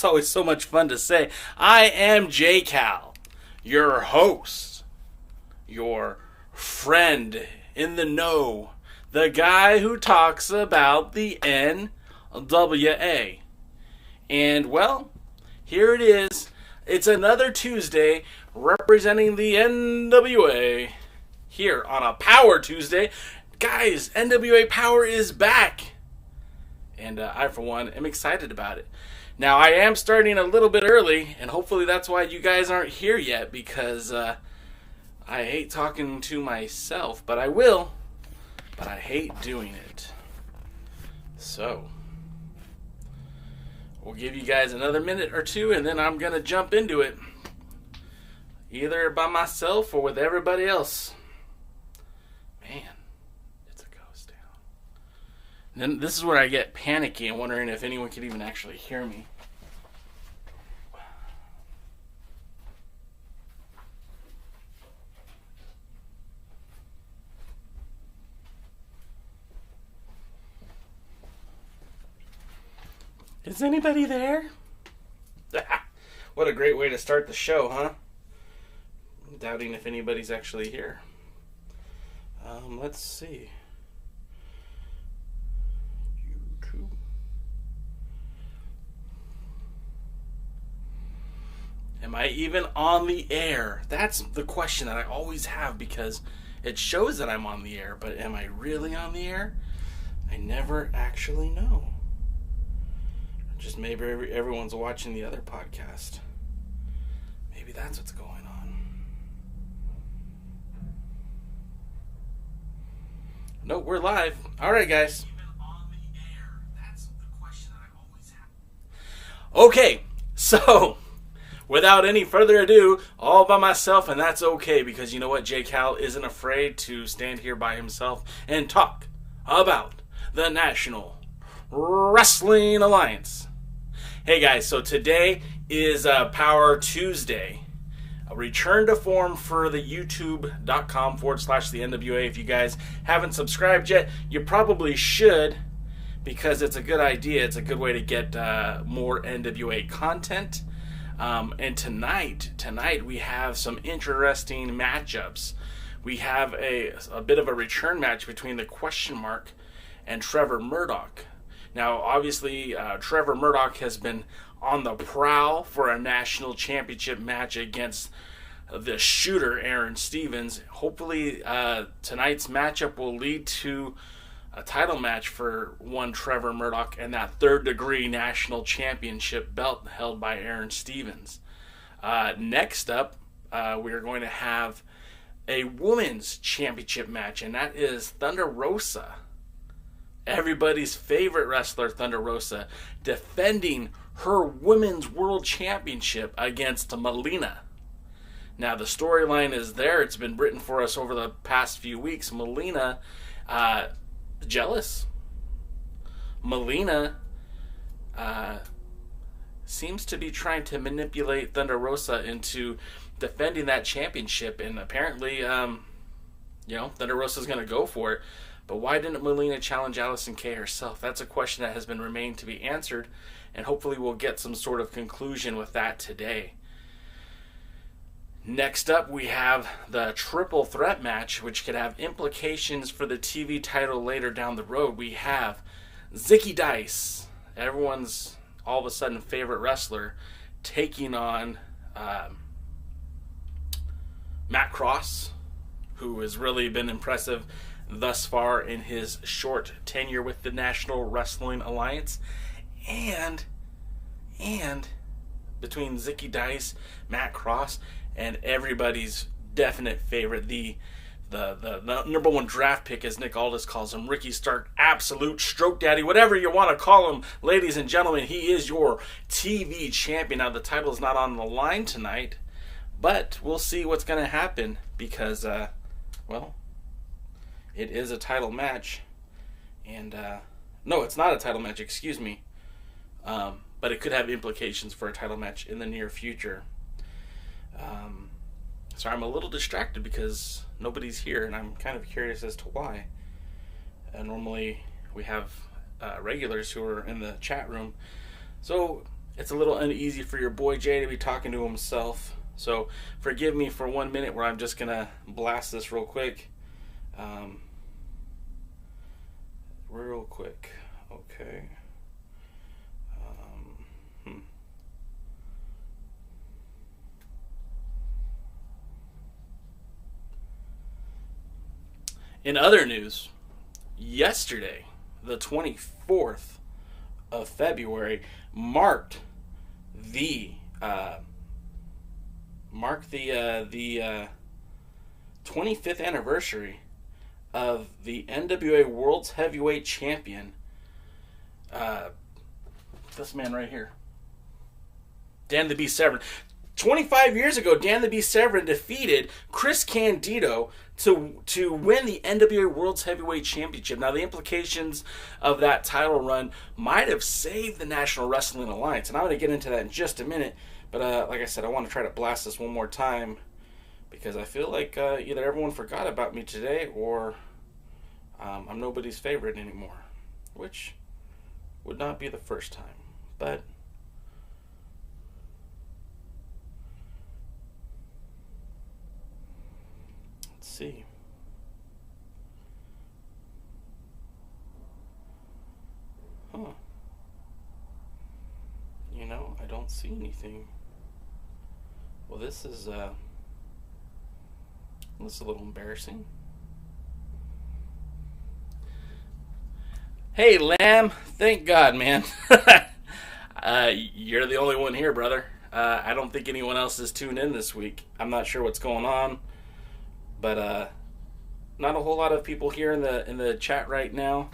It's always so much fun to say. I am J-Cal, your host, your friend in the know, the guy who talks about the NWA. And, well, here it is. It's another Tuesday representing the NWA here on a Power Tuesday. Guys, NWA Power is back. And I, for one, am excited about it. Now, I am starting a little bit early, and hopefully that's why you guys aren't here yet, because I hate talking to myself, but I will. But I hate doing it. So, we'll give you guys another minute or two, and then I'm going to jump into it. Either by myself or with everybody else. Man, it's a ghost town. And then this is where I get panicky and wondering if anyone could even actually hear me. Is anybody there? What a great way to start the show, huh? I'm doubting if anybody's actually here. Let's see. YouTube. Am I even on the air? That's the question that I always have, because it shows that I'm on the air, but am I really on the air? I never actually know. Just maybe everyone's watching the other podcast. Maybe that's what's going on. No, we're live. All right, guys. Okay, so without any further ado, all by myself, and that's okay, because you know what? J-Cal isn't afraid to stand here by himself and talk about the National Wrestling Alliance. Hey guys, so today is Power Tuesday. A return to form for the youtube.com/the NWA. If you guys haven't subscribed yet, you probably should, because it's a good idea. It's a good way to get more NWA content. And tonight we have some interesting matchups. We have a bit of a return match between the Question Mark and Trevor Murdoch. Now, obviously, Trevor Murdoch has been on the prowl for a national championship match against the shooter, Aaron Stevens. Hopefully, tonight's matchup will lead to a title match for one Trevor Murdoch and that third-degree national championship belt held by Aaron Stevens. Next up, we are going to have a women's championship match, and that is Thunder Rosa. Everybody's favorite wrestler, Thunder Rosa, defending her Women's World Championship against Melina. Now, the storyline is there. It's been written for us over the past few weeks. Melina, jealous. Melina seems to be trying to manipulate Thunder Rosa into defending that championship, and apparently, Thunder Rosa's going to go for it. But why didn't Melina challenge Allison Kay herself? That's a question that has been remained to be answered, and hopefully we'll get some sort of conclusion with that today. Next up, we have the triple threat match, which could have implications for the TV title later down the road. We have Zicky Dice, everyone's all of a sudden favorite wrestler, taking on Matt Cross, who has really been impressive thus far in his short tenure with the National Wrestling Alliance. And between Zicky Dice, Matt Cross, and everybody's definite favorite, the number one draft pick, as Nick Aldis calls him, Ricky Stark, absolute stroke daddy, whatever you want to call him, ladies and gentlemen, he is your TV champion. Now, the title is not on the line tonight, but we'll see what's going to happen, because, it is a title match, and, no, it's not a title match, excuse me, but it could have implications for a title match in the near future. So I'm a little distracted because nobody's here, and I'm kind of curious as to why. Normally we have regulars who are in the chat room. So it's a little uneasy for your boy Jay to be talking to himself. So forgive me for 1 minute where I'm just going to blast this real quick. Real quick. Okay. In other news, yesterday, the 24th of February, marked the 25th anniversary of the NWA Worlds Heavyweight Champion. This man right here, Dan the Beast Severn. 25 years ago, Dan the Beast Severn defeated Chris Candido to win the NWA Worlds Heavyweight Championship. Now, the implications of that title run might have saved the National Wrestling Alliance, and I'm going to get into that in just a minute. But like I said, I want to try to blast this one more time because I feel like either everyone forgot about me today or I'm nobody's favorite anymore, which would not be the first time. But see. Huh. You know, I don't see anything. Well, this is a little embarrassing. Hey, Lamb. Thank God, man. You're the only one here, brother. I don't think anyone else is tuned in this week. I'm not sure what's going on. But not a whole lot of people here in the chat right now,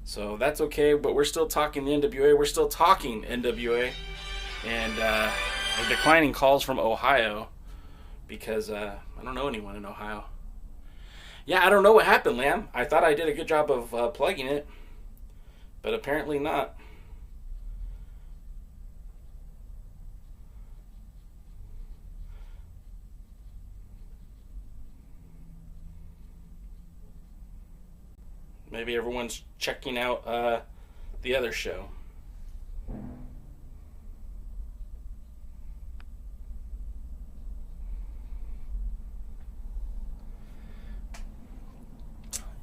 so that's okay. But we're still talking the NWA. We're still talking NWA, and declining calls from Ohio because I don't know anyone in Ohio. Yeah, I don't know what happened, Lamb. I thought I did a good job of plugging it, but apparently not. Maybe everyone's checking out the other show.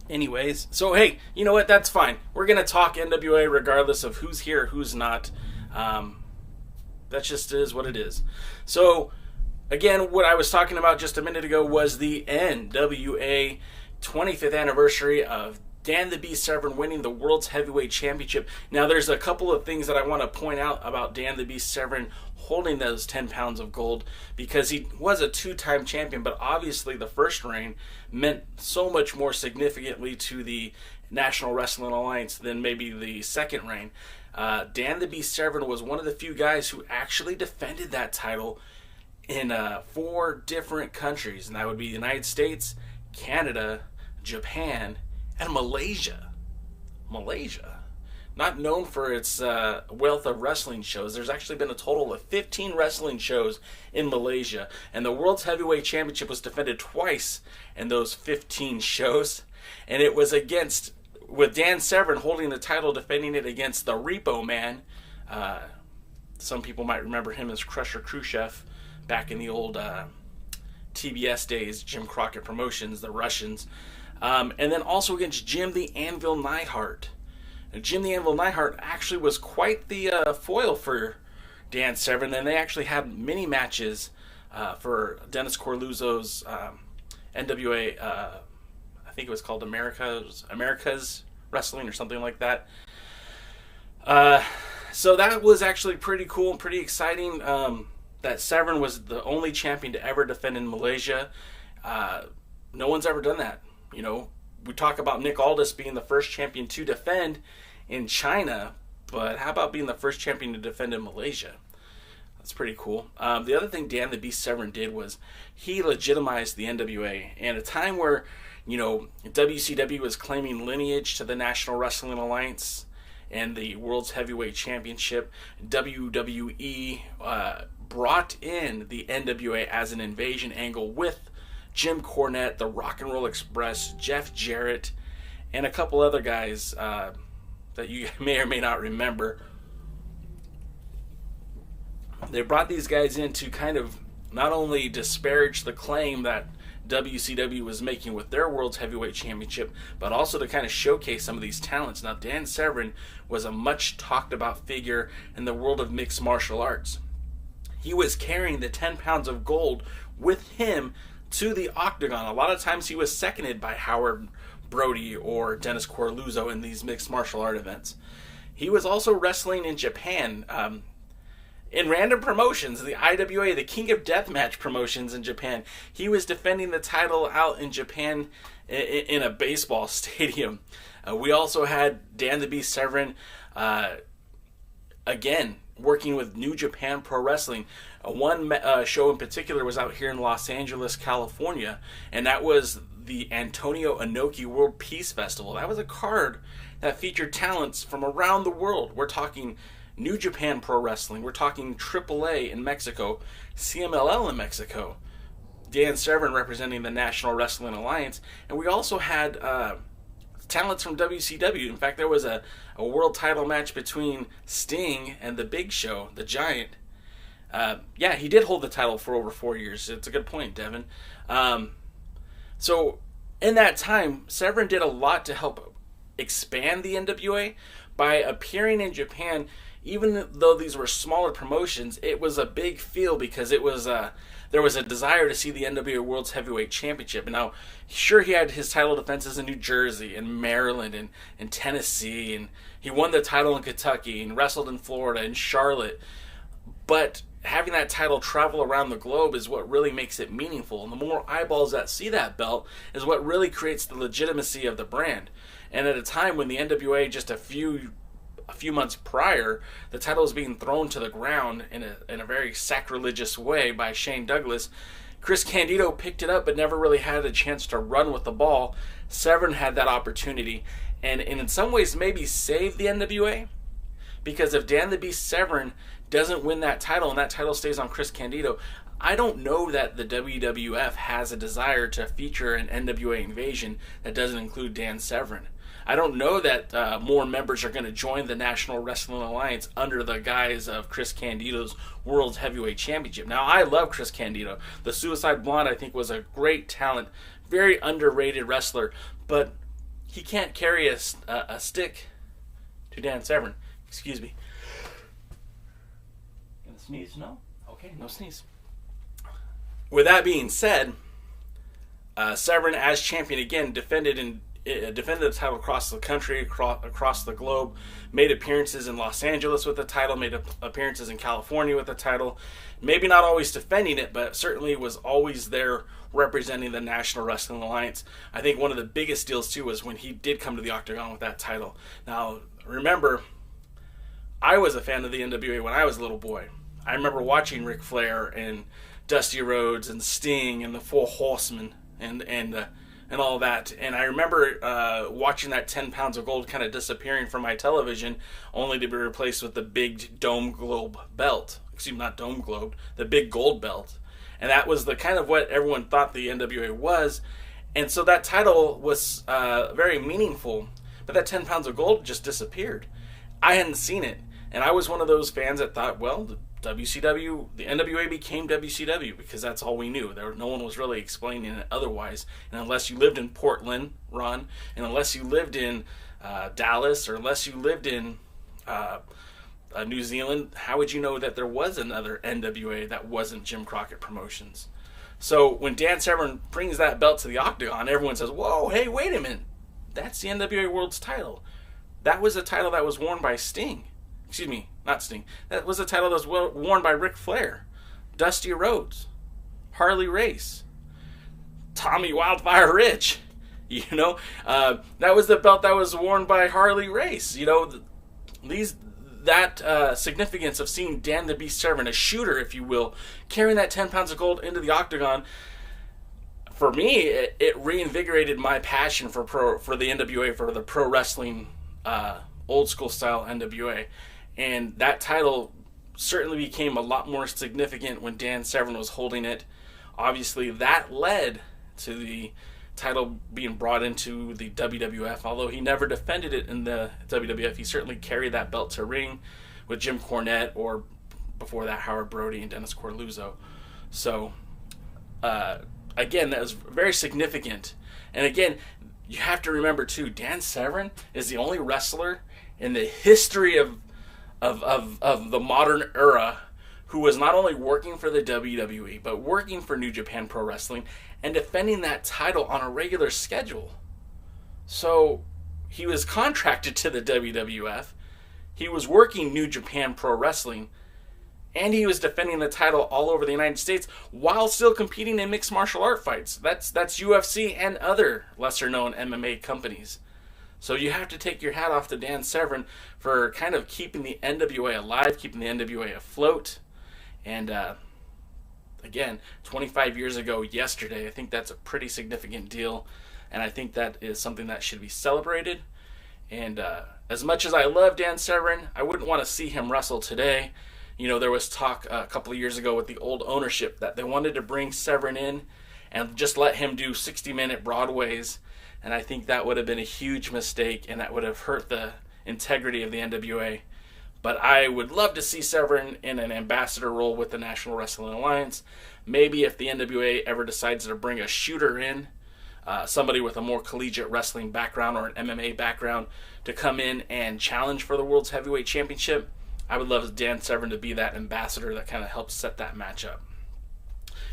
Anyways, so hey, you know what? That's fine. We're going to talk NWA regardless of who's here, who's not. That just is what it is. So, again, what I was talking about just a minute ago was the NWA 25th anniversary of Dan the Beast Severn winning the World's Heavyweight Championship. Now, there's a couple of things that I want to point out about Dan the Beast Severn holding those 10 pounds of gold, because he was a two-time champion, but obviously the first reign meant so much more significantly to the National Wrestling Alliance than maybe the second reign. Dan the Beast Severn was one of the few guys who actually defended that title in 4 different countries, and that would be the United States, Canada, Japan, and Malaysia. Malaysia, not known for its wealth of wrestling shows. There's actually been a total of 15 wrestling shows in Malaysia, and the World's Heavyweight Championship was defended twice in those 15 shows, and it was with Dan Severn holding the title, defending it against the Repo Man. Some people might remember him as Crusher Khrushchev back in the old TBS days, Jim Crockett Promotions, the Russians. And then also against Jim the Anvil Neidhart. Now, Jim the Anvil Neidhart actually was quite the foil for Dan Severn, and they actually had many matches for Dennis Corluzzo's NWA, I think it was called America's Wrestling or something like that. So that was actually pretty cool and pretty exciting. That Severn was the only champion to ever defend in Malaysia. No one's ever done that. You know, we talk about Nick Aldis being the first champion to defend in China, but how about being the first champion to defend in Malaysia? That's pretty cool. The other thing Dan the Beast Severn did was he legitimized the NWA. And at a time where, you know, WCW was claiming lineage to the National Wrestling Alliance and the World's Heavyweight Championship, WWE brought in the NWA as an invasion angle with Jim Cornette, the Rock and Roll Express, Jeff Jarrett, and a couple other guys that you may or may not remember. they brought these guys in to kind of not only disparage the claim that WCW was making with their World's Heavyweight Championship, but also to kind of showcase some of these talents. Now, Dan Severn was a much talked about figure in the world of mixed martial arts. He was carrying the 10 pounds of gold with him to the octagon. A lot of times he was seconded by Howard Brody or Dennis Corluzzo in these mixed martial art events. He was also wrestling in Japan, in random promotions, the IWA, the King of Deathmatch promotions in Japan. He was defending the title out in Japan in a baseball stadium. We also had Dan the Beast Severn, again, working with New Japan Pro Wrestling. One show in particular was out here in Los Angeles, California, and that was the Antonio Inoki World Peace Festival. That was a card that featured talents from around the world. We're talking New Japan Pro Wrestling, we're talking AAA in Mexico, CMLL in Mexico, Dan Severn representing the National Wrestling Alliance, and we also had talents from WCW. In fact, there was a world title match between Sting and the Big Show, the Giant. Yeah, he did hold the title for over 4 years. It's a good point, Devin. So in that time, Severn did a lot to help expand the NWA by appearing in Japan. Even though these were smaller promotions, it was a big feel because it was there was a desire to see the NWA Worlds Heavyweight Championship. Now, sure, he had his title defenses in New Jersey and Maryland and Tennessee, and he won the title in Kentucky and wrestled in Florida and Charlotte. But having that title travel around the globe is what really makes it meaningful. And the more eyeballs that see that belt is what really creates the legitimacy of the brand. And at a time when the NWA, just a few months prior, the title was being thrown to the ground in a very sacrilegious way by Shane Douglas, Chris Candido picked it up but never really had a chance to run with the ball. Severn had that opportunity and in some ways maybe saved the NWA, because if Dan the Beast Severn doesn't win that title and that title stays on Chris Candido, I don't know that the WWF has a desire to feature an NWA invasion that doesn't include Dan Severn. I don't know that more members are going to join the National Wrestling Alliance under the guise of Chris Candido's World Heavyweight Championship. Now, I love Chris Candido. The Suicide Blonde, I think, was a great talent, very underrated wrestler, but he can't carry a stick to Dan Severn. Excuse me. Gonna sneeze? No? Okay, no sneeze. With that being said, Severn, as champion again, defended the title across the country, across the globe, made appearances in Los Angeles with the title, made appearances in California with the title. Maybe not always defending it, but certainly was always there representing the National Wrestling Alliance. I think one of the biggest deals, too, was when he did come to the Octagon with that title. Now, remember, I was a fan of the NWA when I was a little boy. I remember watching Ric Flair and Dusty Rhodes and Sting and the Four Horsemen and all that. And I remember watching that 10 pounds of gold kind of disappearing from my television, only to be replaced with the big dome globe belt. Excuse me, not dome globe, the big gold belt. And that was the kind of what everyone thought the NWA was. And so that title was very meaningful. But that 10 pounds of gold just disappeared. I hadn't seen it. And I was one of those fans that thought, well, the WCW, the NWA became WCW because that's all we knew. No one was really explaining it otherwise. And unless you lived in Portland, Ron, and unless you lived in Dallas, or unless you lived in New Zealand, how would you know that there was another NWA that wasn't Jim Crockett Promotions? So when Dan Severn brings that belt to the Octagon, everyone says, whoa, hey, wait a minute. That's the NWA World's title. That was a title that was worn by Sting. Excuse me, not Sting. That was a title that was worn by Ric Flair, Dusty Rhodes, Harley Race, Tommy Wildfire Rich. You know, that was the belt that was worn by Harley Race. You know, that significance of seeing Dan the Beast Severn, a shooter, if you will, carrying that 10 pounds of gold into the Octagon. For me, it reinvigorated my passion for the NWA, for the pro wrestling, old school style NWA. And that title certainly became a lot more significant when Dan Severn was holding it. Obviously, that led to the title being brought into the WWF. Although he never defended it in the WWF, he certainly carried that belt to ring with Jim Cornette or before that, Howard Brody and Dennis Corluzzo. So, again, that was very significant. And again, you have to remember too, Dan Severn is the only wrestler in the history of the modern era who was not only working for the WWE, but working for New Japan Pro Wrestling and defending that title on a regular schedule. So he was contracted to the WWF, he was working New Japan Pro Wrestling, and he was defending the title all over the United States while still competing in mixed martial art fights. That's UFC and other lesser-known MMA companies. So you have to take your hat off to Dan Severn for kind of keeping the NWA alive, keeping the NWA afloat. And again, 25 years ago yesterday, I think that's a pretty significant deal. And I think that is something that should be celebrated. And as much as I love Dan Severn, I wouldn't want to see him wrestle today. You know, there was talk a couple of years ago with the old ownership that they wanted to bring Severn in and just let him do 60-minute Broadways. And I think that would have been a huge mistake, and that would have hurt the integrity of the NWA. But I would love to see Severn in an ambassador role with the National Wrestling Alliance. Maybe if the NWA ever decides to bring a shooter in, somebody with a more collegiate wrestling background or an MMA background to come in and challenge for the World's Heavyweight Championship, I would love Dan Severn to be that ambassador that kind of helps set that match up.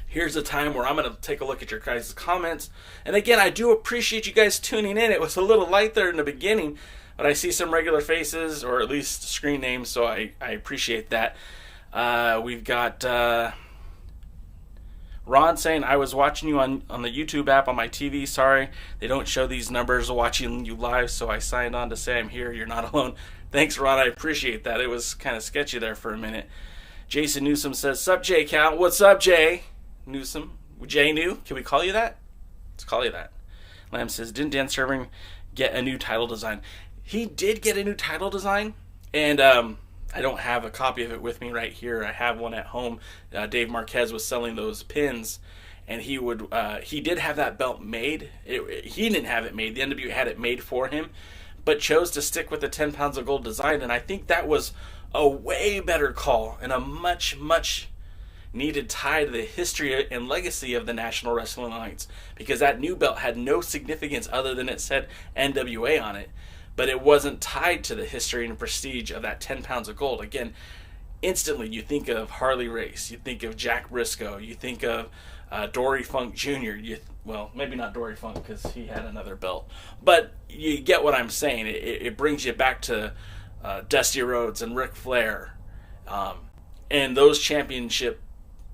Here's a time where I'm going to take a look at your guys' comments. And again, I do appreciate you guys tuning in. It was a little light there in the beginning, but I see some regular faces, or at least screen names, so I appreciate that. We've got Ron saying, I was watching you on the YouTube app on my TV. Sorry, they don't show these numbers watching you live, so I signed on to say I'm here. You're not alone. Thanks, Ron. I appreciate that. It was kind of sketchy there for a minute. Jason Newsom says, sup, Jay Cal? What's up, Jay Newsom? Jay New? Can we call you that? Let's call you that. Lamb says, didn't Dan Severn get a new title design? He did get a new title design, and I don't have a copy of it with me right here. I have one at home. Dave Marquez was selling those pins, and he did have that belt made. He didn't have it made. The NWA had it made for him, but chose to stick with the 10 pounds of gold design, and I think that was a way better call and a much, much needed tie to the history and legacy of the National Wrestling Alliance, because that new belt had no significance other than it said NWA on it, but it wasn't tied to the history and prestige of that 10 pounds of gold. Again, instantly you think of Harley Race, you think of Jack Briscoe, you think of Dory Funk Jr., well, maybe not Dory Funk because he had another belt, but you get what I'm saying. It brings you back to Dusty Rhodes and Ric Flair, and those championship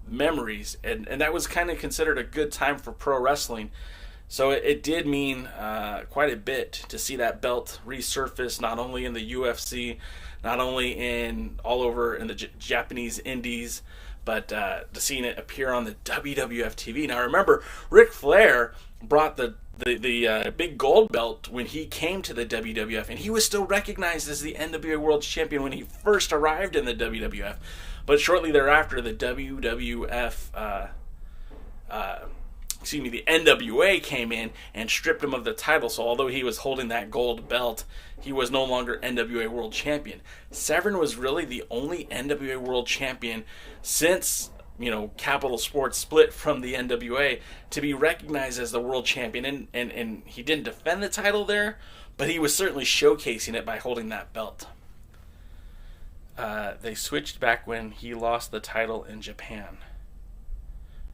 memories, and that was kind of considered a good time for pro wrestling. So it did mean quite a bit to see that belt resurface, not only in the UFC, not only in all over in the Japanese indies, but to seeing it appear on the WWF TV. Now remember, Ric Flair brought the big gold belt when he came to the WWF, and he was still recognized as the NWA World Champion when he first arrived in the WWF. But shortly thereafter, the the NWA came in and stripped him of the title. So although he was holding that gold belt, he was no longer NWA World Champion. Severn was really the only NWA World Champion since, Capital Sports split from the NWA to be recognized as the World Champion. And he didn't defend the title there, but he was certainly showcasing it by holding that belt. They switched back when he lost the title in Japan.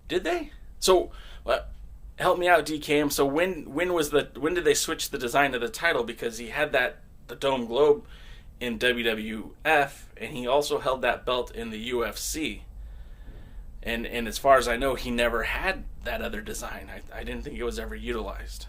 Did they? So, help me out, DKM. So when did they switch the design of the title? Because he had the Dome Globe in WWF, and he also held that belt in the UFC. And as far as I know, he never had that other design. I didn't think it was ever utilized.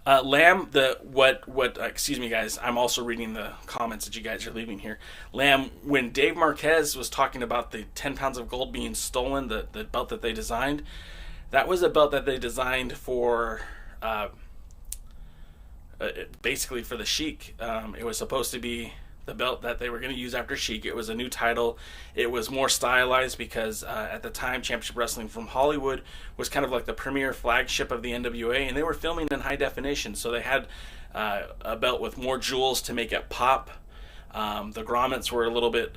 Lamb, excuse me guys, I'm also reading the comments that you guys are leaving here. Lamb, when Dave Marquez was talking about the 10 pounds of gold being stolen, the belt that they designed, that was a belt that they designed for, basically for the Sheik. It was supposed to be the belt that they were going to use after Sheik. It was a new title. It was more stylized because at the time, Championship Wrestling from Hollywood was kind of like the premier flagship of the NWA, and they were filming in high definition. So they had a belt with more jewels to make it pop. The grommets were a little bit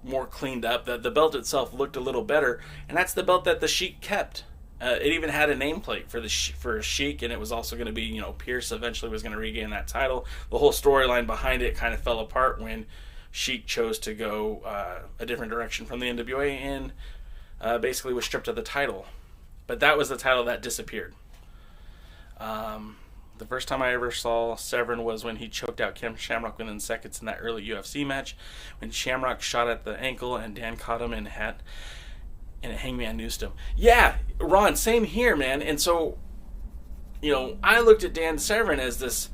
more cleaned up. The belt itself looked a little better, and that's the belt that the Sheik kept. It even had a nameplate for Sheik, and it was also going to be, Pierce eventually was going to regain that title. The whole storyline behind it kind of fell apart when Sheik chose to go a different direction from the NWA and basically was stripped of the title. But that was the title that disappeared. The first time I ever saw Severn was when he choked out Ken Shamrock within seconds in that early UFC match, when Shamrock shot at the ankle and Dan caught him and Hangman noosed him. Yeah, Ron, same here, man. And so, I looked at Dan Severn as this.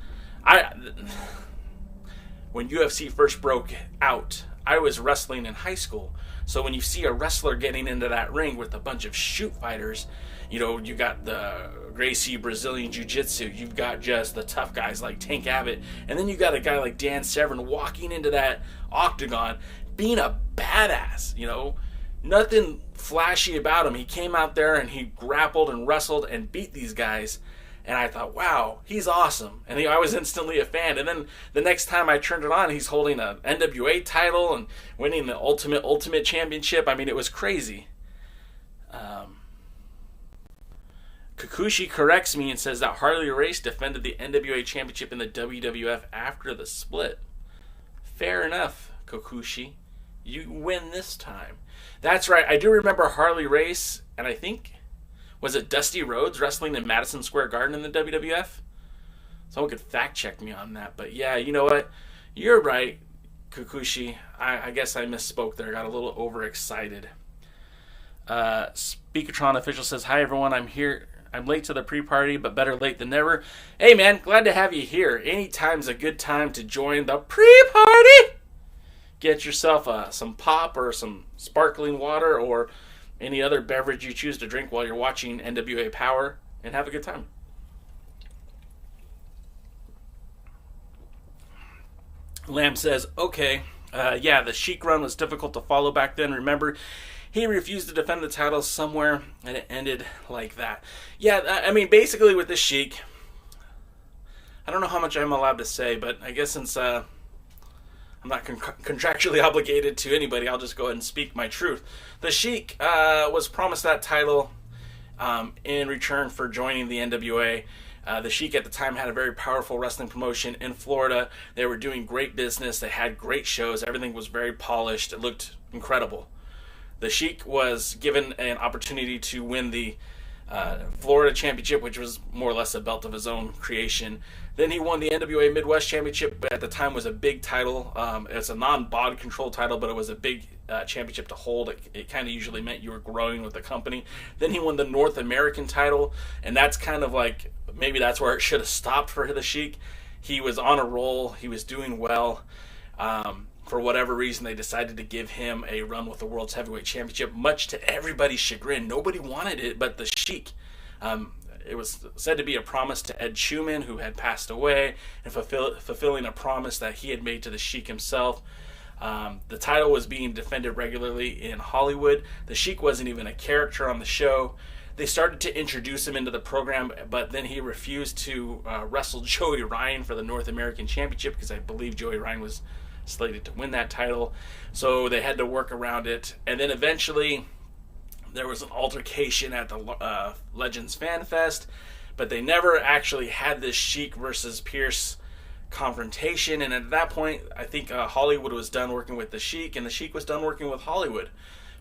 When UFC first broke out, I was wrestling in high school. So when you see a wrestler getting into that ring with a bunch of shoot fighters, you got the Gracie Brazilian Jiu-Jitsu, you've got just the tough guys like Tank Abbott, and then you got a guy like Dan Severn walking into that octagon being a badass, Nothing flashy about him. He came out there and he grappled and wrestled and beat these guys. And I thought, wow, he's awesome. And I was instantly a fan. And then the next time I turned it on, he's holding an NWA title and winning the Ultimate Championship. I mean, it was crazy. Kikuchi corrects me and says that Harley Race defended the NWA Championship in the WWF after the split. Fair enough, Kikuchi. You win this time. That's right. I do remember Harley Race, and I think, was it Dusty Rhodes wrestling in Madison Square Garden in the WWF? Someone could fact check me on that. But yeah, you know what? You're right, Kikuchi. I guess I misspoke there. Got a little overexcited. Speakatron official says, hi everyone, I'm here. I'm late to the pre-party, but better late than never. Hey man, glad to have you here. Anytime's a good time to join the pre-party. Get yourself some pop or some sparkling water or any other beverage you choose to drink while you're watching NWA Power and have a good time. Lamb says, okay, yeah, the Sheik run was difficult to follow back then. Remember, he refused to defend the title somewhere, and it ended like that. Yeah, I mean, basically with the Sheik, I don't know how much I'm allowed to say, but I guess since I'm not contractually obligated to anybody, I'll just go ahead and speak my truth. The Sheik was promised that title in return for joining the NWA. The Sheik at the time had a very powerful wrestling promotion in Florida. They were doing great business. They had great shows. Everything was very polished. It looked incredible. The Sheik was given an opportunity to win the Florida Championship, which was more or less a belt of his own creation. Then he won the NWA Midwest Championship, but at the time was a big title. It's a non-body control title, but it was a big championship to hold. It kind of usually meant you were growing with the company. Then he won the North American title, and that's kind of like, maybe that's where it should have stopped for the Sheik. He was on a roll. He was doing well. For whatever reason, they decided to give him a run with the World's Heavyweight Championship, much to everybody's chagrin. Nobody wanted it but the Sheik. It was said to be a promise to Ed Schumann, who had passed away, and fulfilling a promise that he had made to the Sheik himself. The title was being defended regularly in Hollywood. The Sheik wasn't even a character on the show. They started to introduce him into the program, but then he refused to wrestle Joey Ryan for the North American Championship because I believe Joey Ryan was slated to win that title. So they had to work around it. And then eventually there was an altercation at the Legends Fan Fest, but they never actually had this Sheik versus Pierce confrontation. And at that point, I think Hollywood was done working with the Sheik, and the Sheik was done working with Hollywood.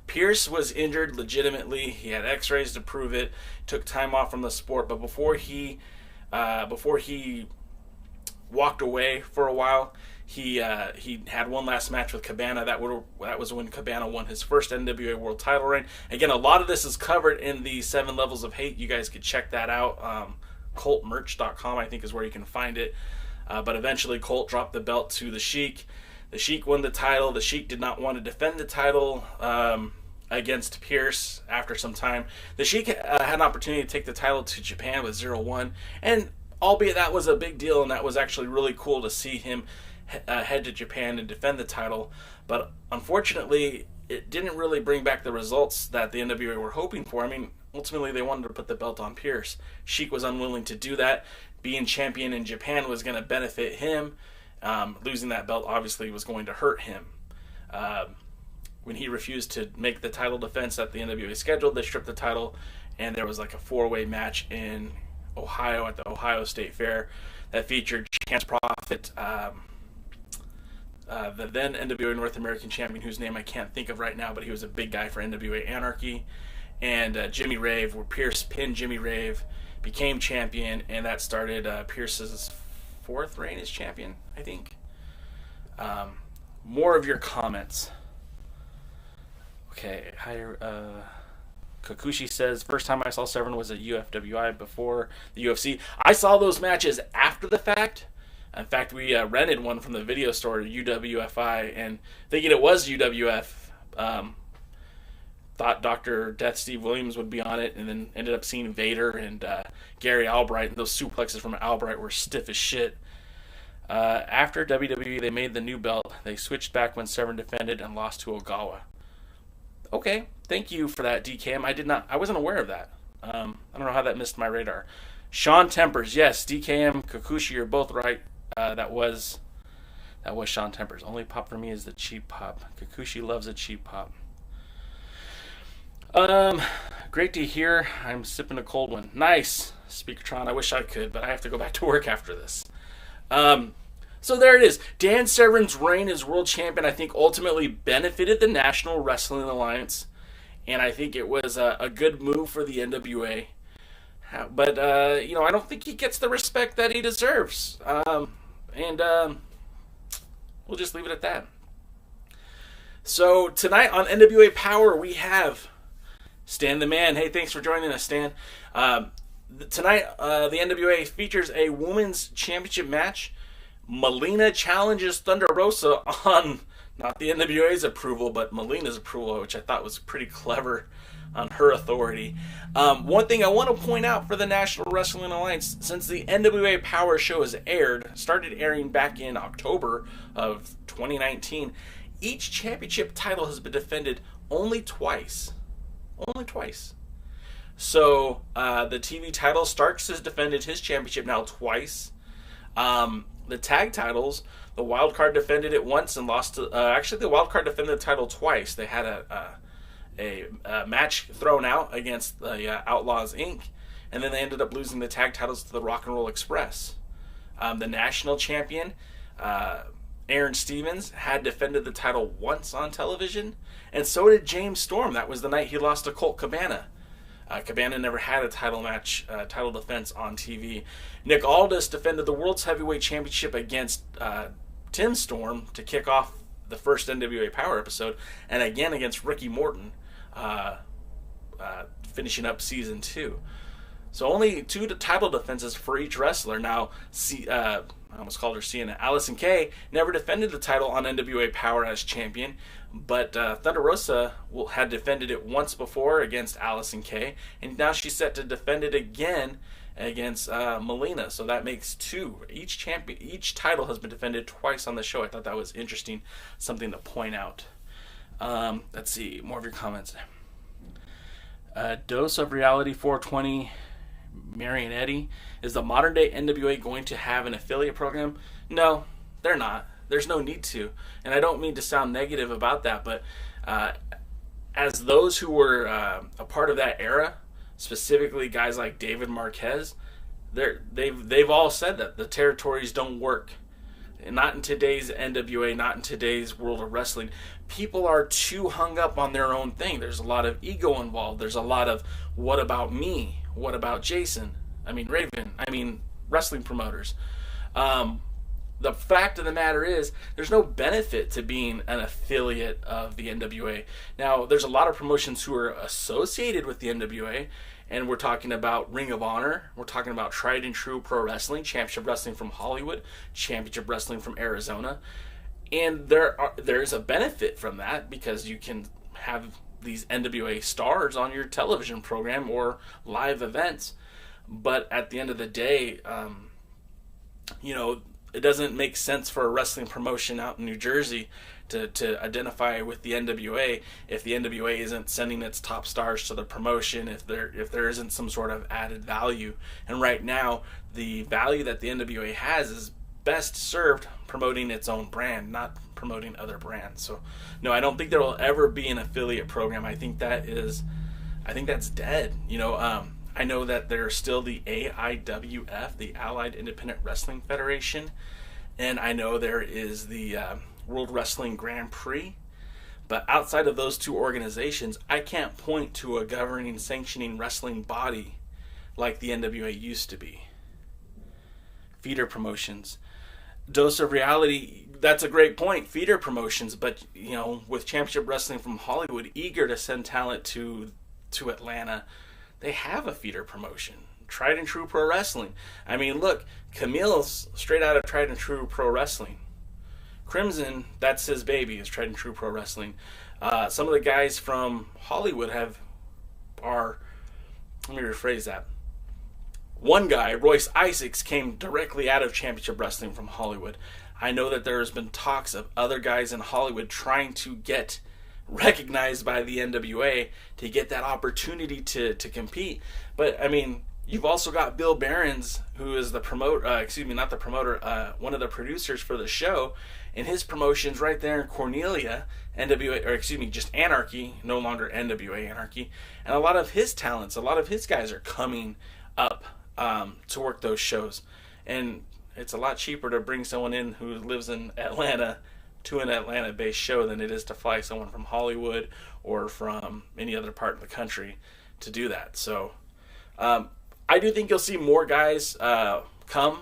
Pierce was injured legitimately. He had x-rays to prove it, took time off from the sport, but before he walked away for a while, he had one last match with Cabana. That was when Cabana won his first NWA World Title reign. Again, a lot of this is covered in the 7 Levels of Hate. You guys could check that out. ColtMerch.com, I think, is where you can find it. But eventually, Colt dropped the belt to the Sheik. The Sheik won the title. The Sheik did not want to defend the title against Pierce after some time. The Sheik had an opportunity to take the title to Japan with 0-1, and albeit that was a big deal, and that was actually really cool to see him head to Japan and defend the title. But unfortunately, it didn't really bring back the results that the NWA were hoping for. I mean, ultimately they wanted to put the belt on Pierce. Sheik was unwilling to do that. Being champion in Japan was going to benefit him. Losing that belt obviously was going to hurt him. When he refused to make the title defense that the NWA scheduled, they stripped the title, and there was like a 4-way match in Ohio at the Ohio State Fair that featured Chance Prophet, the then NWA North American champion, whose name I can't think of right now, but he was a big guy for NWA Anarchy, and Jimmy Rave, where Pierce pinned Jimmy Rave, became champion, and that started Pierce's 4th reign as champion, I think. More of your comments. Okay, Kakushi says, first time I saw Severn was at UFWI before the UFC. I saw those matches after the fact. In fact, we rented one from the video store, UWFI, and thinking it was UWF, thought Dr. Death Steve Williams would be on it, and then ended up seeing Vader and Gary Albright, and those suplexes from Albright were stiff as shit. After WWE, they made the new belt. They switched back when Severn defended and lost to Ogawa. Okay, thank you for that, DKM. I wasn't aware of that. I don't know how that missed my radar. Sean Tempers, yes, DKM, Kakushi, you're both right. That was Sean Tempers. Only pop for me is the cheap pop. Kakushi loves a cheap pop. Great to hear. I'm sipping a cold one. Nice, Speakertron. I wish I could, but I have to go back to work after this. So there it is. Dan Severn's reign as world champion, I think, ultimately benefited the National Wrestling Alliance, and I think it was a good move for the NWA. But I don't think he gets the respect that he deserves. And we'll just leave it at that. So tonight on NWA Power, we have Stan the Man. Hey, thanks for joining us, Stan. Tonight, the NWA features a women's championship match. Melina challenges Thunder Rosa on not the NWA's approval, but Melina's approval, which I thought was pretty clever on her authority. One thing I want to point out for the National Wrestling Alliance, since the NWA Power show has started airing back in October of 2019, each championship title has been defended only twice. Only twice. So the TV title, Starks has defended his championship now twice. The tag titles, the Wild Card defended it once and lost to... actually, the Wild Card defended the title twice. They had a match thrown out against the Outlaws, Inc., and then they ended up losing the tag titles to the Rock and Roll Express. The national champion, Aaron Stevens, had defended the title once on television, and so did James Storm. That was the night he lost to Colt Cabana. Cabana never had a title match, title defense on TV. Nick Aldis defended the World's Heavyweight Championship against Tim Storm to kick off the first NWA Power episode, and again against Ricky Morton, finishing up season 2. So only 2 title defenses for each wrestler. Now, I almost called her Sienna. Allison Kay never defended the title on NWA Power as champion, but Thunder Rosa had defended it once before against Allison Kay, and now she's set to defend it again against Melina. So that makes 2. Each title has been defended twice on the show. I thought that was interesting, something to point out. Let's see, more of your comments. Dose of Reality 420, Marion Eddy. Is the modern day NWA going to have an affiliate program? No, they're not. There's no need to. And I don't mean to sound negative about that, but as those who were a part of that era, specifically guys like David Marquez, they've all said that the territories don't work. And not in today's NWA, not in today's world of wrestling. People are too hung up on their own thing. There's a lot of ego involved. There's a lot of, what about me? What about Jason? Raven. Wrestling promoters. The fact of the matter is, there's no benefit to being an affiliate of the NWA. Now, there's a lot of promotions who are associated with the NWA, and we're talking about Ring of Honor, we're talking about Tried and True Pro Wrestling, Championship Wrestling from Hollywood, Championship Wrestling from Arizona, and there is a benefit from that because you can have these NWA stars on your television program or live events. But at the end of the day, it doesn't make sense for a wrestling promotion out in New Jersey to identify with the NWA if the NWA isn't sending its top stars to the promotion, if there isn't some sort of added value. And right now, the value that the NWA has is best served promoting its own brand, not promoting other brands. So no, I don't think there will ever be an affiliate program. I think that's dead. I know that there's still the AIWF, the Allied Independent Wrestling Federation, and I know there is the World Wrestling Grand Prix. But outside of those two organizations, I can't point to a governing, sanctioning wrestling body like the NWA used to be. Feeder promotions. Dose of reality, that's a great point. Feeder promotions, but with Championship Wrestling from Hollywood eager to send talent to Atlanta, they have a feeder promotion. Tried and True Pro Wrestling. I mean, look, Camille's straight out of Tried and True Pro Wrestling. Crimson, that's his baby, is Tried and True Pro Wrestling. Some of the guys from Hollywood let me rephrase that. One guy, Royce Isaacs, came directly out of Championship Wrestling from Hollywood. I know that there's been talks of other guys in Hollywood trying to get recognized by the NWA to get that opportunity to compete. But, I mean, you've also got Bill Behrens, who is the promoter, one of the producers for the show, and his promotion's right there in Cornelia, just Anarchy, no longer NWA Anarchy. And a lot of his talents, a lot of his guys are coming up to work those shows. And it's a lot cheaper to bring someone in who lives in Atlanta to an Atlanta-based show than it is to fly someone from Hollywood or from any other part of the country to do that. So I do think you'll see more guys come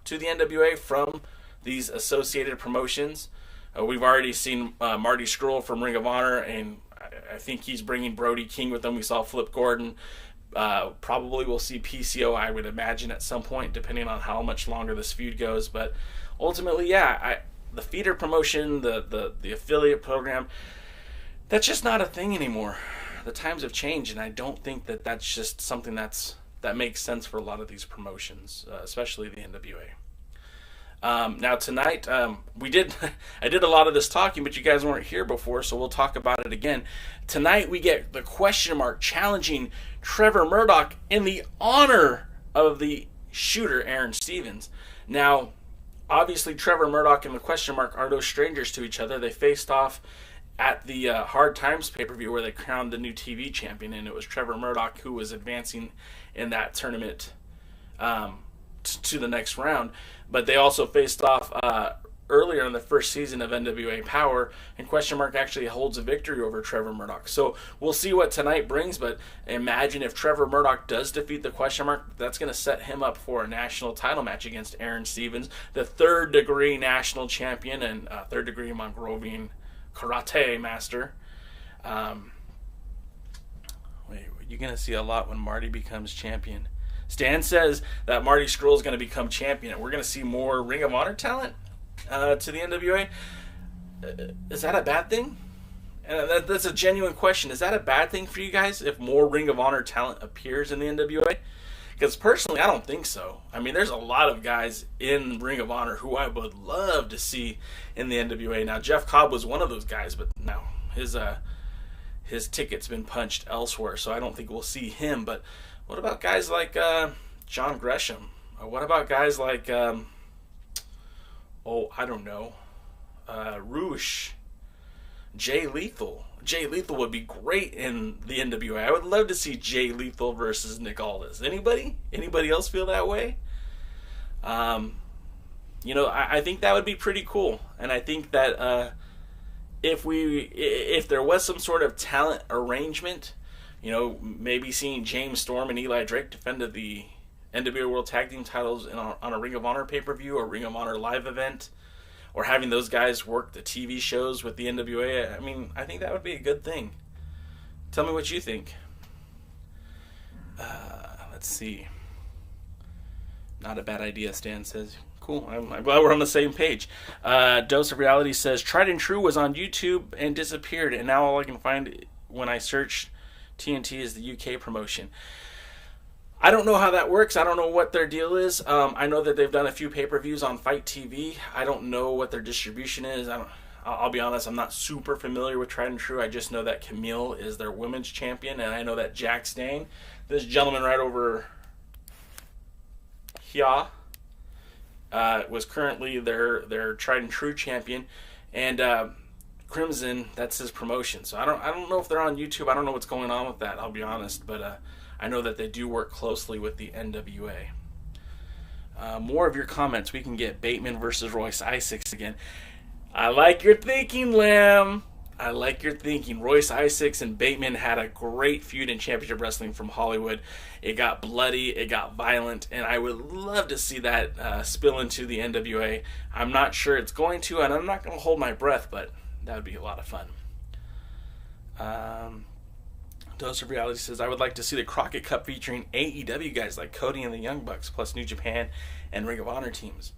to the NWA from these associated promotions. We've already seen Marty Scurll from Ring of Honor, and I think he's bringing Brody King with him. We saw Flip Gordon. Probably we'll see PCO, I would imagine, at some point, depending on how much longer this feud goes. But ultimately, the feeder promotion, the affiliate program, that's just not a thing anymore. The times have changed, and I don't think that that's just something that makes sense for a lot of these promotions, especially the NWA. Now tonight, I did a lot of this talking, but you guys weren't here before, so we'll talk about it again. Tonight we get the question mark challenging Trevor Murdoch in the honor of the shooter, Aaron Stevens. Now, obviously Trevor Murdoch and the question mark are no strangers to each other. They faced off at the Hard Times pay-per-view where they crowned the new TV champion, and it was Trevor Murdoch who was advancing in that tournament to the next round. But they also faced off earlier in the first season of NWA Power, and question mark actually holds a victory over Trevor Murdoch. So we'll see what tonight brings, but imagine if Trevor Murdoch does defeat the question mark, that's going to set him up for a national title match against Aaron Stevens, the third-degree national champion and third-degree Mongrovian karate master. You're going to see a lot when Marty becomes champion. Stan says that Marty Scurll is going to become champion, and we're going to see more Ring of Honor talent to the NWA. Is that a bad thing? And that's a genuine question. Is that a bad thing for you guys if more Ring of Honor talent appears in the NWA? Because personally, I don't think so. I mean, there's a lot of guys in Ring of Honor who I would love to see in the NWA. Now, Jeff Cobb was one of those guys, but now his ticket's been punched elsewhere, so I don't think we'll see him. But what about guys like John Gresham? What about guys like, Roosh, Jay Lethal? Jay Lethal would be great in the NWA. I would love to see Jay Lethal versus Nick Aldis. Anybody else feel that way? I think that would be pretty cool. And I think that if there was some sort of talent arrangement, maybe seeing James Storm and Eli Drake defended the NWA World Tag Team titles on a Ring of Honor pay-per-view or Ring of Honor live event, or having those guys work the TV shows with the NWA, I mean, I think that would be a good thing. Tell me what you think. Let's see. Not a bad idea, Stan says. Cool. I'm glad we're on the same page. Dose of Reality says, Tried and True was on YouTube and disappeared, and now all I can find when I search TNT is the UK promotion. I don't know how that works. I don't know what their deal is. I know that they've done a few pay-per-views on Fight TV. I don't know what their distribution is. I'll be honest, I'm not super familiar with Tried and True. I just know that Camille is their women's champion, and I know that Jack Stang, this gentleman right over here, was currently their tried and true champion, and Crimson, that's his promotion. So I don't know if they're on YouTube. I don't know what's going on with that, I'll be honest, but I know that they do work closely with the NWA. More of your comments. We can get Bateman versus Royce Isaacs again. I like your thinking, Lim. I like your thinking. Royce Isaacs and Bateman had a great feud in Championship Wrestling from Hollywood. It got bloody, it got violent, and I would love to see that spill into the NWA. I'm not sure it's going to, and I'm not going to hold my breath, but that would be a lot of fun. Dose of Reality says, I would like to see the Crockett Cup featuring AEW guys like Cody and the Young Bucks, plus New Japan and Ring of Honor teams.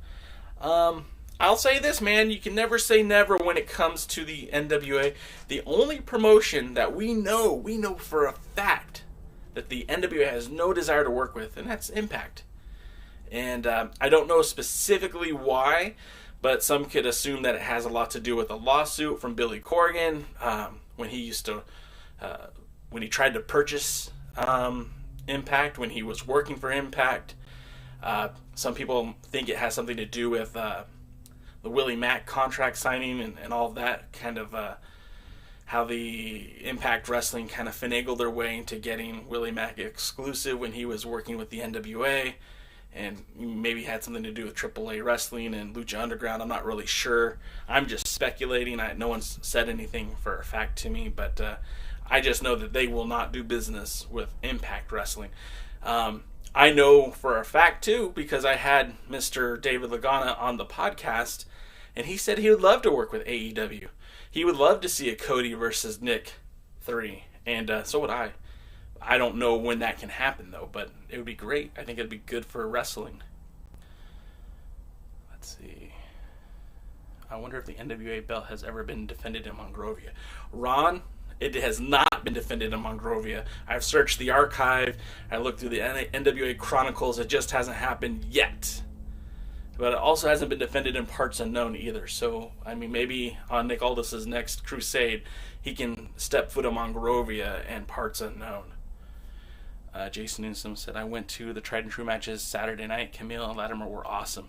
I'll say this, man, you can never say never when it comes to the NWA. The only promotion that we know for a fact that the NWA has no desire to work with, and that's Impact. And I don't know specifically why, but some could assume that it has a lot to do with a lawsuit from Billy Corgan when he tried to purchase Impact, when he was working for Impact. Some people think it has something to do with the Willie Mack contract signing and all of that, kind of how the Impact Wrestling kind of finagled their way into getting Willie Mack exclusive when he was working with the NWA, and maybe had something to do with AAA Wrestling and Lucha Underground. I'm not really sure. I'm just speculating. No one's said anything for a fact to me, but I just know that they will not do business with Impact Wrestling. I know for a fact, too, because I had Mr. David Lagana on the podcast, and he said he would love to work with AEW. He would love to see a Cody versus Nick 3, and so would I. I don't know when that can happen, though, but it would be great. I think it'd be good for wrestling. Let's see. I wonder if the NWA belt has ever been defended in Monrovia. Ron, it has not been defended in Monrovia. I've searched the archive. I looked through the NWA Chronicles. It just hasn't happened yet. But it also hasn't been defended in Parts Unknown either. So, I mean, maybe on Nick Aldis's next crusade, he can step foot in Monrovia and Parts Unknown. Jason Newsom said, I went to the Tried and True matches Saturday night. Camille and Latimer were awesome.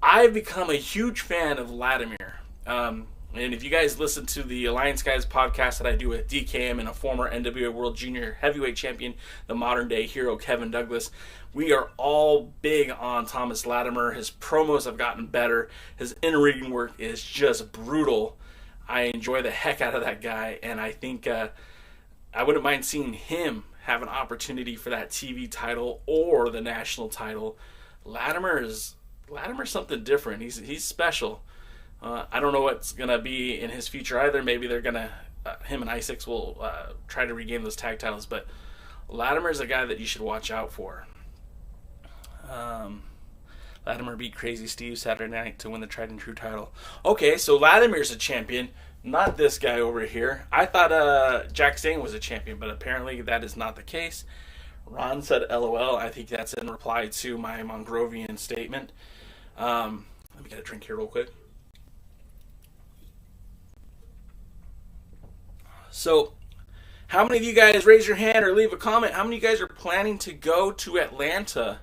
I've become a huge fan of Latimer. And if you guys listen to the Alliance Guys podcast that I do with DKM and a former NWA World Junior Heavyweight Champion, the modern day hero Kevin Douglas, we are all big on Thomas Latimer. His promos have gotten better. His in-ring work is just brutal. I enjoy the heck out of that guy, and I think I wouldn't mind seeing him have an opportunity for that TV title or the national title. Latimer's something different. He's special. I don't know what's going to be in his future either. Maybe they're going to, him and Isaacs will try to regain those tag titles, but Latimer's a guy that you should watch out for. Latimer beat Crazy Steve Saturday night to win the Tried and True title. Okay, so Latimer's a champion, not this guy over here. I thought Jack Zane was a champion, but apparently that is not the case. Ron said LOL. I think that's in reply to my Mongrovian statement. Let me get a drink here real quick. So, how many of you guys raise your hand or leave a comment? How many of you guys are planning to go to Atlanta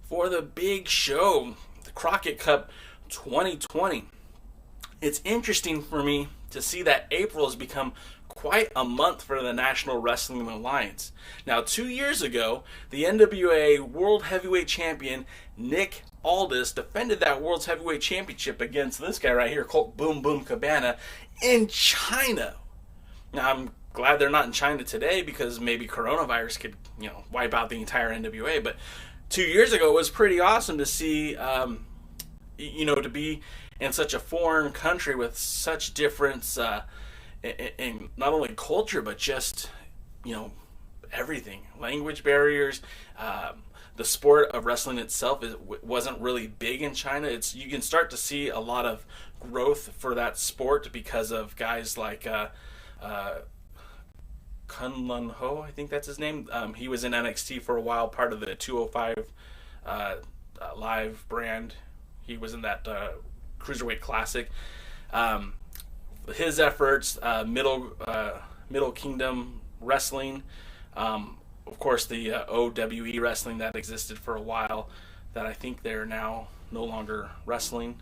for the big show, the Crockett Cup 2020? It's interesting for me to see that April has become quite a month for the National Wrestling Alliance. Now, 2 years ago, the NWA World Heavyweight Champion Nick Aldis defended that World's Heavyweight Championship against this guy right here, Colt Boom Boom Cabana, in China. Now, I'm glad they're not in China today because maybe coronavirus could, wipe out the entire NWA. But 2 years ago, it was pretty awesome to see, to be in such a foreign country with such difference in not only culture, but just, everything. Language barriers. The sport of wrestling itself wasn't really big in China. You can start to see a lot of growth for that sport because of guys like Kun Lun Ho, I think that's his name. He was in NXT for a while, part of the 205 Live brand. He was in that Cruiserweight Classic. His efforts, Middle Kingdom Wrestling, of course the OWE Wrestling that existed for a while, that I think they're now no longer wrestling.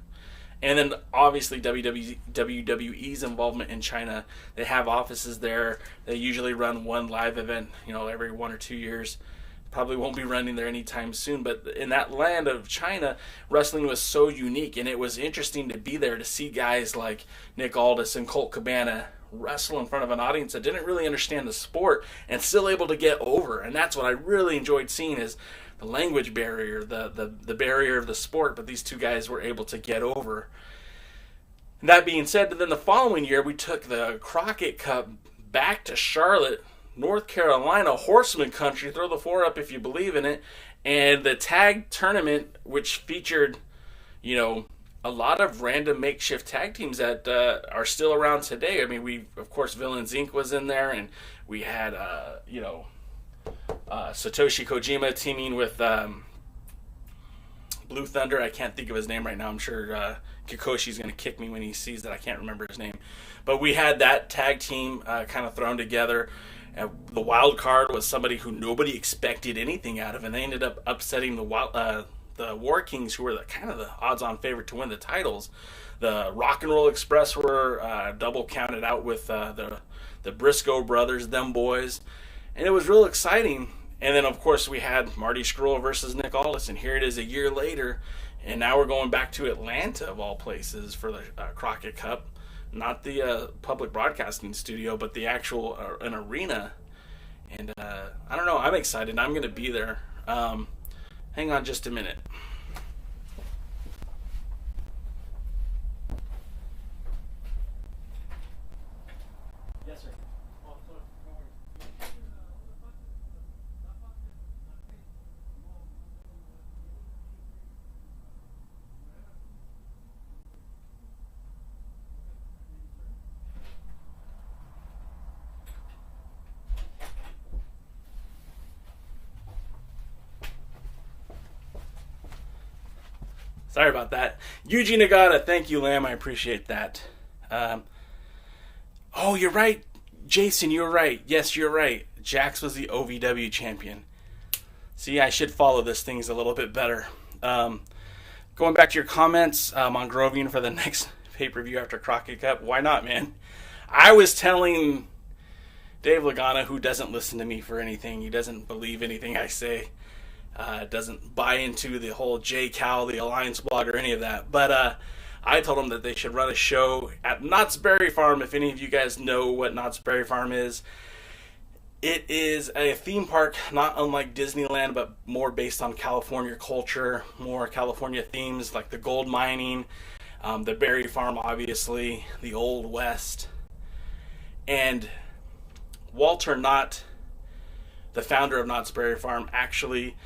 And then obviously WWE's involvement in China. They have offices there. They usually run one live event, every 1 or 2 years. Probably won't be running there anytime soon. But in that land of China, wrestling was so unique, and it was interesting to be there to see guys like Nick Aldis and Colt Cabana wrestle in front of an audience that didn't really understand the sport and still able to get over. And that's what I really enjoyed seeing, is the language barrier, the barrier of the sport, but these two guys were able to get over. And that being said, then the following year we took the Crockett Cup back to Charlotte, North Carolina, Horseman country, throw the floor up if you believe in it, and the tag tournament, which featured, a lot of random makeshift tag teams that are still around today. I mean, of course, Villains Inc. was in there, and we had, Satoshi Kojima teaming with Blue Thunder. I can't think of his name right now. I'm sure Kikoshi's going to kick me when he sees that I can't remember his name. But we had that tag team kind of thrown together. The wild card was somebody who nobody expected anything out of, and they ended up upsetting the War Kings, who were the odds-on favorite to win the titles. The Rock and Roll Express were double counted out with the Briscoe brothers, them boys. And it was real exciting. And then, of course, we had Marty Scurll versus Nick Aldis. And here it is a year later. And now we're going back to Atlanta, of all places, for the Crockett Cup. Not the public broadcasting studio, but the actual an arena. And I don't know. I'm excited. I'm going to be there. Hang on just a minute. Yes, sir. Sorry about that. Yuji Nagata, thank you, Lamb. I appreciate that. Oh, you're right. Jason, you're right. Yes, you're right. Jax was the OVW champion. See, I should follow this things a little bit better. Going back to your comments, Mongrovian for the next pay-per-view after Crockett Cup. Why not, man? I was telling Dave Lagana, who doesn't listen to me for anything. He doesn't believe anything I say. Doesn't buy into the whole J-Cal, the TheAllianceBlog, or any of that. But I told them that they should run a show at Knott's Berry Farm. If any of you guys know what Knott's Berry Farm is, it is a theme park not unlike Disneyland, but more based on California culture, more California themes like the gold mining, the berry farm, obviously, the Old West. And Walter Knott, the founder of Knott's Berry Farm, actually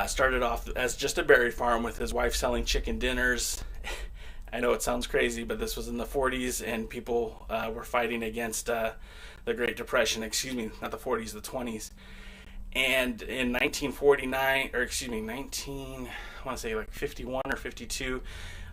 started off as just a berry farm with his wife selling chicken dinners. I know it sounds crazy, but this was in the 40s, and people were fighting against the Great Depression. Excuse me, not the 40s, the 20s. And in 1949, or excuse me, I want to say like 51 or 52,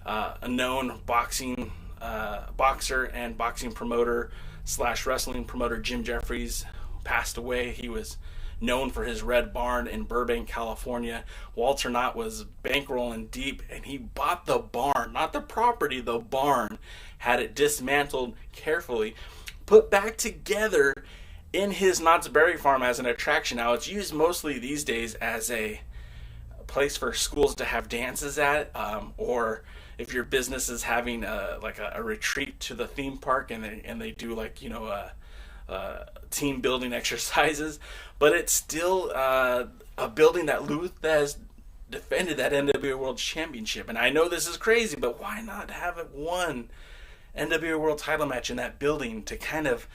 a known boxer and boxing promoter / wrestling promoter, Jim Jeffries, passed away. He was known for his Red Barn in Burbank, California. Walter Knott was bankrolling deep, and he bought the barn, not the property, the barn, had it dismantled carefully, put back together in his Knott's Berry Farm as an attraction. Now, it's used mostly these days as a place for schools to have dances at, or if your business is having a retreat to the theme park, and they do team building exercises. But it's still a building that Luther has defended that NWA World Championship. And I know this is crazy, but why not have it one NWA World title match in that building to kind of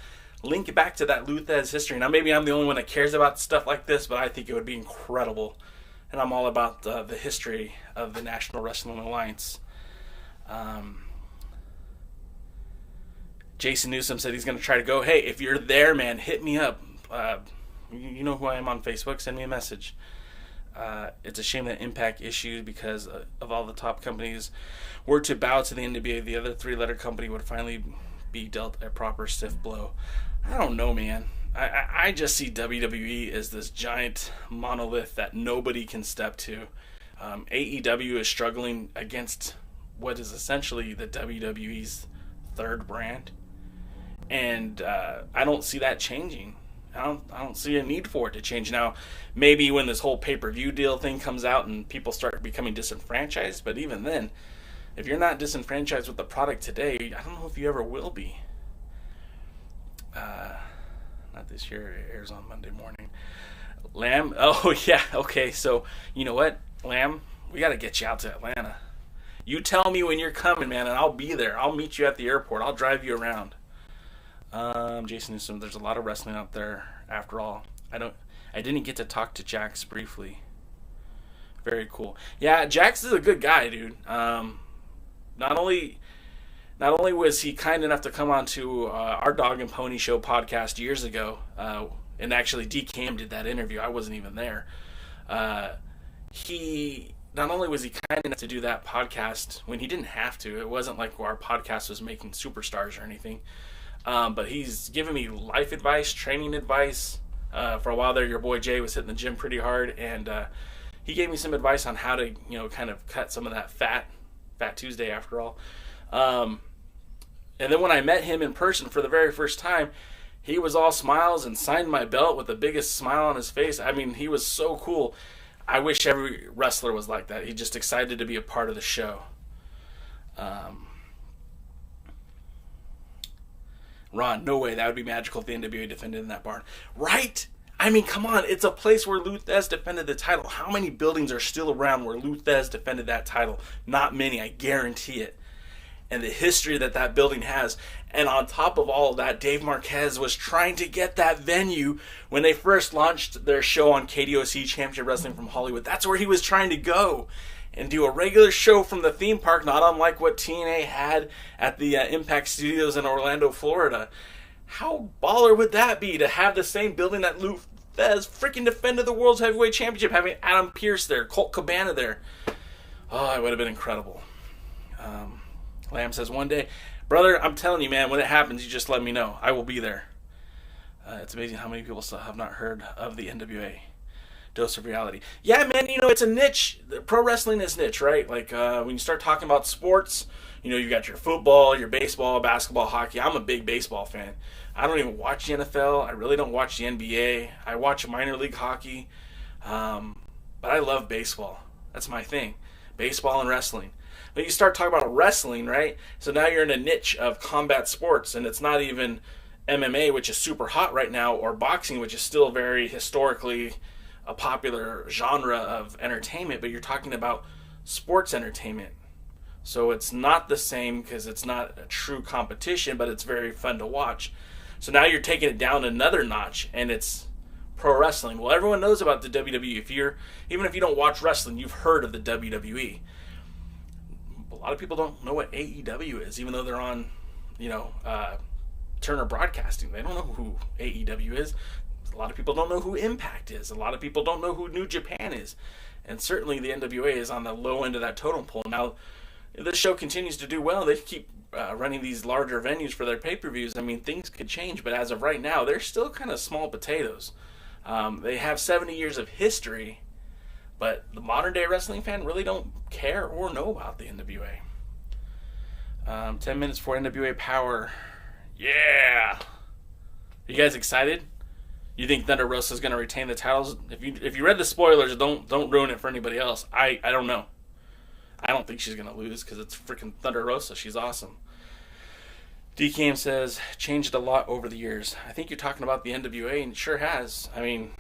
link it back to that Luthez history? Now, maybe I'm the only one that cares about stuff like this, but I think it would be incredible. And I'm all about the history of the National Wrestling Alliance. Jason Newsom said he's going to try to go. Hey, if you're there, man, hit me up. You know who I am on Facebook. Send me a message. It's a shame that Impact issued, because of all the top companies were to bow to the NWA, the other three-letter company would finally be dealt a proper stiff blow. I don't know, man. I just see WWE as this giant monolith that nobody can step to. AEW is struggling against what is essentially the WWE's third brand, and I don't see that changing. I don't see a need for it to change. Now, maybe when this whole pay-per-view deal thing comes out and people start becoming disenfranchised, but even then, if you're not disenfranchised with the product today, I don't know if you ever will be. Not this year. It airs on Monday morning. Lamb. Oh, yeah. Okay, so you know what, Lamb? We got to get you out to Atlanta. You tell me when you're coming, man, and I'll be there. I'll meet you at the airport. I'll drive you around. Jason Newsom, there's a lot of wrestling out there. After all, I didn't get to talk to Jax briefly. Very cool. Yeah, Jax is a good guy, dude. Not only was he kind enough to come on to our Dog and Pony Show podcast years ago, and actually DKM did that interview. I wasn't even there. He not only was he kind enough to do that podcast when he didn't have to. It wasn't like our podcast was making superstars or anything. But he's given me life advice, training advice. For a while there, your boy Jay was hitting the gym pretty hard, and he gave me some advice on how to, kind of cut some of that Fat Tuesday after all. And then when I met him in person for the very first time, he was all smiles and signed my belt with the biggest smile on his face. I mean, he was so cool. I wish every wrestler was like that. He's just excited to be a part of the show. Ron, no way. That would be magical if the NWA defended in that barn. Right? I mean, come on. It's a place where Lou Thesz defended the title. How many buildings are still around where Lou Thesz defended that title? Not many. I guarantee it. And the history that building has. And on top of all of that, Dave Marquez was trying to get that venue when they first launched their show on KDOC Championship Wrestling from Hollywood. That's where he was trying to go and do a regular show from the theme park, not unlike what TNA had at the Impact Studios in Orlando, Florida. How baller would that be to have the same building that Lou Thesz freaking defended the World's Heavyweight Championship, having Adam Pearce there, Colt Cabana there? Oh, it would have been incredible. Lamb says, one day, brother, I'm telling you, man, when it happens, you just let me know. I will be there. It's amazing how many people still have not heard of the NWA. Dose of reality. Yeah, man, it's a niche. Pro wrestling is niche, right? Like, when you start talking about sports, you got your football, your baseball, basketball, hockey. I'm a big baseball fan. I don't even watch the NFL. I really don't watch the NBA. I watch minor league hockey. But I love baseball. That's my thing. Baseball and wrestling. But you start talking about wrestling, right? So now you're in a niche of combat sports, and it's not even MMA, which is super hot right now, or boxing, which is still very historically a popular genre of entertainment, but you're talking about sports entertainment. So it's not the same because it's not a true competition, but it's very fun to watch. So now you're taking it down another notch, and it's pro wrestling. Well, everyone knows about the WWE. Even if you don't watch wrestling, you've heard of the WWE. A lot of people don't know what AEW is, even though they're on, Turner Broadcasting. They don't know who AEW is. A lot of people don't know who Impact is. A lot of people don't know who New Japan is. And certainly the NWA is on the low end of that totem pole. Now, this show continues to do well. They keep running these larger venues for their pay-per-views. I mean, things could change, but as of right now, they're still kind of small potatoes. They have 70 years of history, but the modern-day wrestling fan really don't care or know about the NWA. 10 minutes for NWA Power. Yeah! You guys excited? You think Thunder Rosa is going to retain the titles? If you read the spoilers, don't ruin it for anybody else. I don't know. I don't think she's going to lose because it's freaking Thunder Rosa. She's awesome. DKM says, changed a lot over the years. I think you're talking about the NWA, and it sure has. I mean,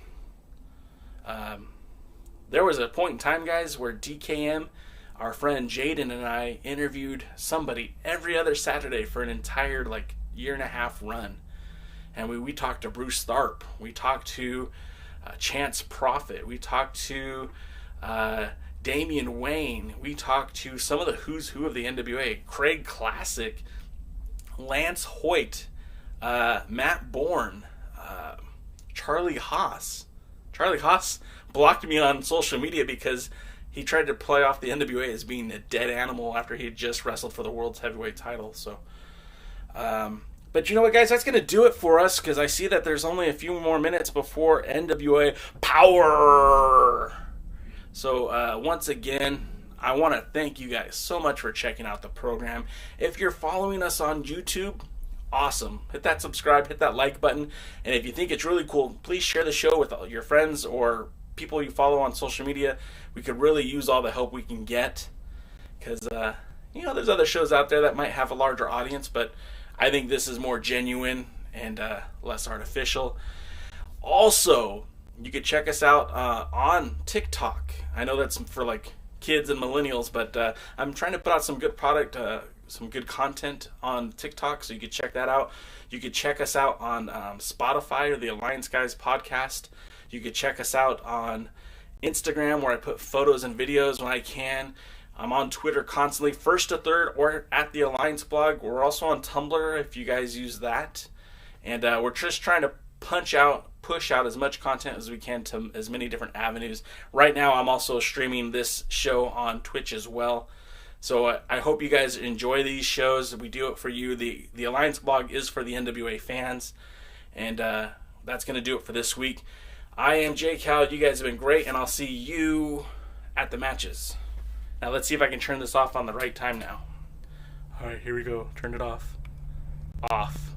there was a point in time, guys, where DKM, our friend Jaden, and I interviewed somebody every other Saturday for an entire, year-and-a-half run. And we talked to Bruce Tharp. We talked to Chance Prophet. We talked to Damian Wayne. We talked to some of the who's who of the NWA. Craig Classic, Lance Hoyt, Matt Bourne, Charlie Haas. Charlie Haas blocked me on social media because he tried to play off the NWA as being a dead animal after he had just wrestled for the World's Heavyweight title. So, but you know what, guys? That's going to do it for us because I see that there's only a few more minutes before NWA POWERRR. So once again, I want to thank you guys so much for checking out the program. If you're following us on YouTube, awesome. Hit that subscribe, hit that like button. And if you think it's really cool, please share the show with all your friends or people you follow on social media. We could really use all the help we can get. Because, there's other shows out there that might have a larger audience, but I think this is more genuine and less artificial. Also, you could check us out on TikTok. I know that's for like kids and millennials, but I'm trying to put out some good product, some good content on TikTok, so you could check that out. You could check us out on Spotify or the Alliance Guys podcast. You could check us out on Instagram, where I put photos and videos when I can. I'm on Twitter constantly, first to third, or at the TheAllianceBlog. We're also on Tumblr if you guys use that. And we're just trying to push out as much content as we can to as many different avenues. Right now, I'm also streaming this show on Twitch as well. So I hope you guys enjoy these shows. We do it for you. The Alliance Blog is for the NWA fans. And that's going to do it for this week. I am Jay Cal. You guys have been great, and I'll see you at the matches. Now let's see if I can turn this off on the right time now. All right, here we go. Turn it off. Off.